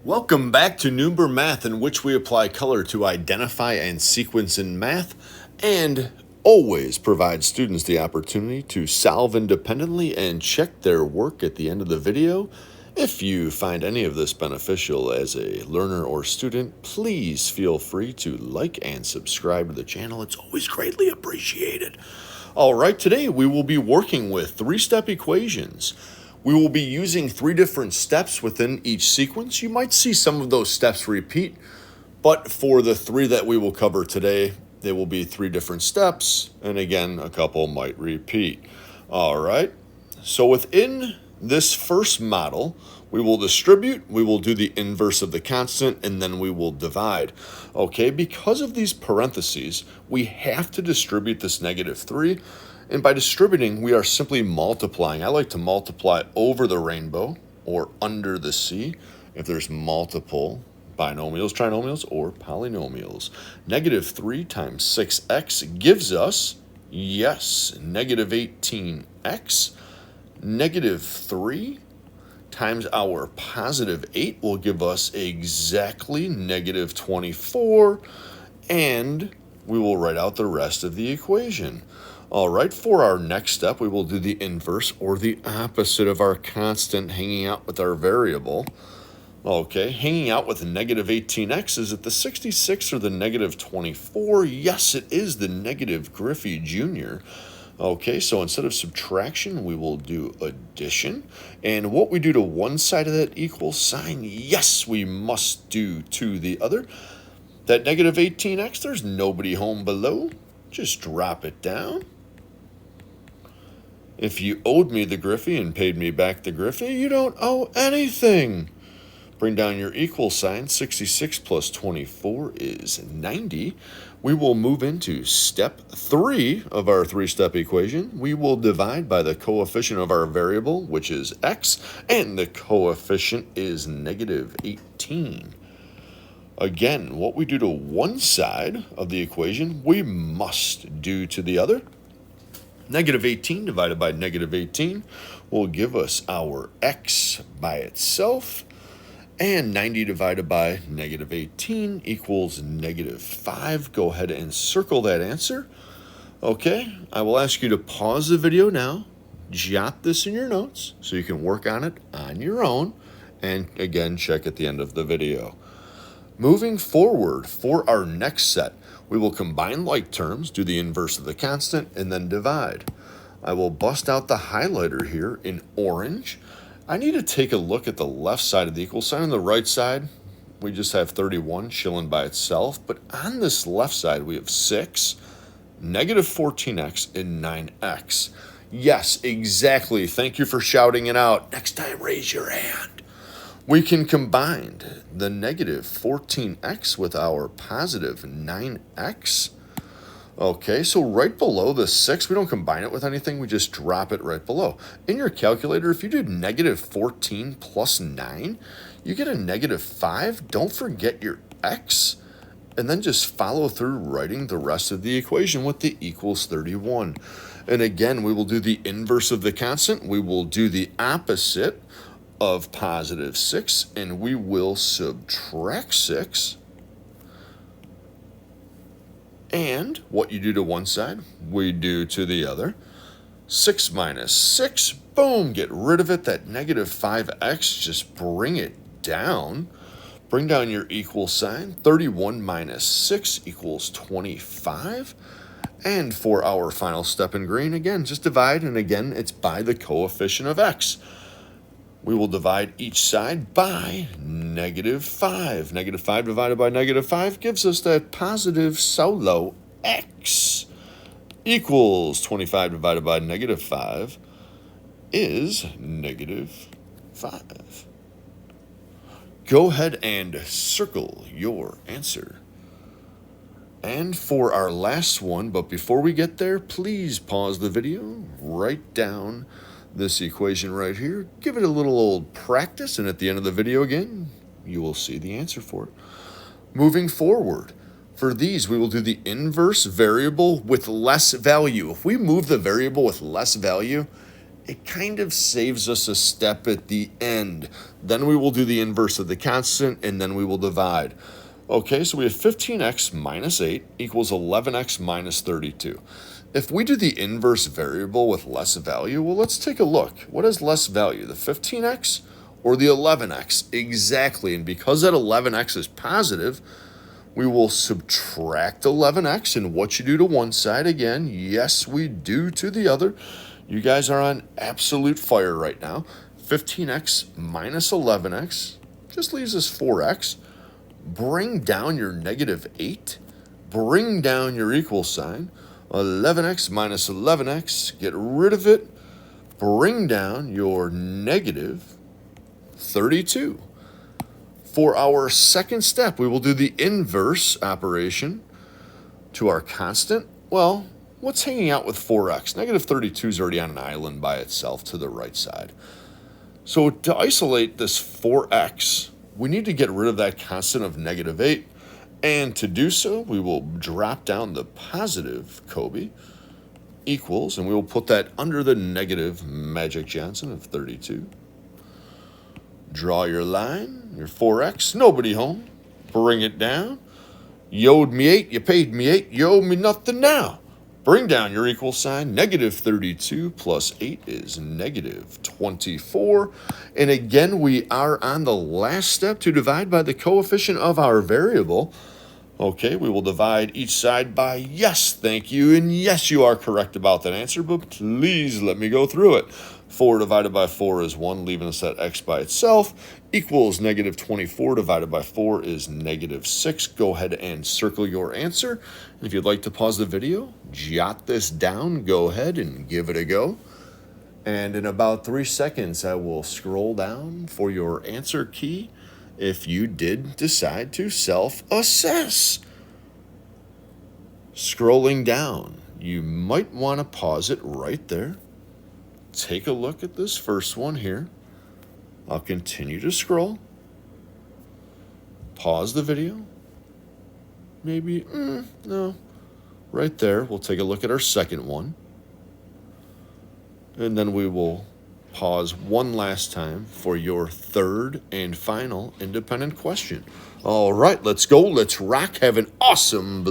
Welcome back to Noomber Math, in which we apply color to identify and sequence in math, and always provide students the opportunity to solve independently and check their work at the end of the video. If you find any of this beneficial as a learner or student, please feel free to like and subscribe to the channel. It's always greatly appreciated. All right, today we will be working with three-step equations. We will be using three different steps within each sequence. You might see some of those steps repeat, but for the three that we will cover today, there will be three different steps, and again, a couple might repeat. All right, so within this first model, we will distribute, we will do the inverse of the constant, and then we will divide. Okay, because of these parentheses, we have to distribute this -3. And by distributing, we are simply multiplying. I like to multiply over the rainbow or under the sea if there's multiple binomials, trinomials, or polynomials. -3 times 6x gives us, yes, -18x. -3 times our +8 will give us exactly -24, and we will write out the rest of the equation. All right, for our next step, we will do the inverse or the opposite of our constant hanging out with our variable. Okay, hanging out with -18x, is it the 66 or the -24? Yes, it is the negative Griffey Jr. Okay, so instead of subtraction, we will do addition. And what we do to one side of that equal sign, yes, we must do to the other. That -18x, there's nobody home below. Just drop it down. If you owed me the Griffey and paid me back the Griffey, you don't owe anything. Bring down your equal sign. 66 plus 24 is 90. We will move into step 3 of our three-step equation. We will divide by the coefficient of our variable, which is x, and the coefficient is -18. Again, what we do to one side of the equation, we must do to the other. -18 divided by -18 will give us our x by itself, and 90 divided by -18 equals -5. Go ahead and circle that answer. Okay, I will ask you to pause the video now, jot this in your notes so you can work on it on your own, and again, check at the end of the video. Moving forward, for our next set, we will combine like terms, do the inverse of the constant, and then divide. I will bust out the highlighter here in orange. I need to take a look at the left side of the equal sign. On the right side, we just have 31 chilling by itself, but on this left side, we have 6, -14x, and 9x. Yes, exactly. Thank you for shouting it out. Next time, raise your hand. We can combine the -14x with our +9x. Okay, so right below the 6, we don't combine it with anything, we just drop it right below. In your calculator, if you do -14 plus 9, you get a -5. Don't forget your x, and then just follow through writing the rest of the equation with the equals 31. And again, we will do the inverse of the constant. We will do the opposite of +6, and we will subtract 6. And what you do to one side, we do to the other. 6 minus 6, boom, get rid of it. That -5x, just bring it down. Bring down your equal sign. 31 minus 6 equals 25. And for our final step in green, again, just divide, and again, it's by the coefficient of x. We will divide each side by -5. -5 divided by -5 gives us that positive solo x equals 25 divided by -5 is -5. Go ahead and circle your answer. And for our last one, but before we get there, please pause the video, write down this equation right here, give it a little old practice, and at the end of the video again, you will see the answer for it. Moving forward, for these, we will do the inverse variable with less value. If we move the variable with less value, it kind of saves us a step at the end. Then we will do the inverse of the constant, and then we will divide. Okay, so we have 15x minus 8 equals 11x minus 32. If we do the inverse variable with less value, well, let's take a look. What has less value, the 15x or the 11x? Exactly, and because that 11x is positive, we will subtract 11x, and what you do to one side, again, yes, we do to the other. You guys are on absolute fire right now. 15x minus 11x just leaves us 4x. Bring down your negative 8. Bring down your equal sign. 11x minus 11x, get rid of it. Bring down your negative 32. For our second step, we will do the inverse operation to our constant. Well, what's hanging out with 4x? Negative 32 is already on an island by itself to the right side. So to isolate this 4x, we need to get rid of that constant of negative 8. And to do so, we will drop down the positive Kobe equals, and we will put that under the negative Magic Johnson of 32. Draw your line, your 4x, nobody home. Bring it down. You owed me 8, you paid me 8, you owe me nothing now. Bring down your equal sign. Negative 32 plus 8 is negative 24. And again, we are on the last step to divide by the coefficient of our variable. Okay, we will divide each side by yes, thank you. And yes, you are correct about that answer, but please let me go through it. 4 divided by 4 is 1, leaving us at x by itself, equals negative 24 divided by 4 is negative 6. Go ahead and circle your answer. And if you'd like to pause the video, jot this down, go ahead and give it a go. And in about 3 seconds, I will scroll down for your answer key if you did decide to self-assess. Scrolling down, you might want to pause it right there. Take a look at this first one here. I'll continue to scroll. Pause the video. Maybe, no. Right there, we'll take a look at our second one. And then we will pause one last time for your third and final independent question. All right, let's go. Let's rock. Have an awesome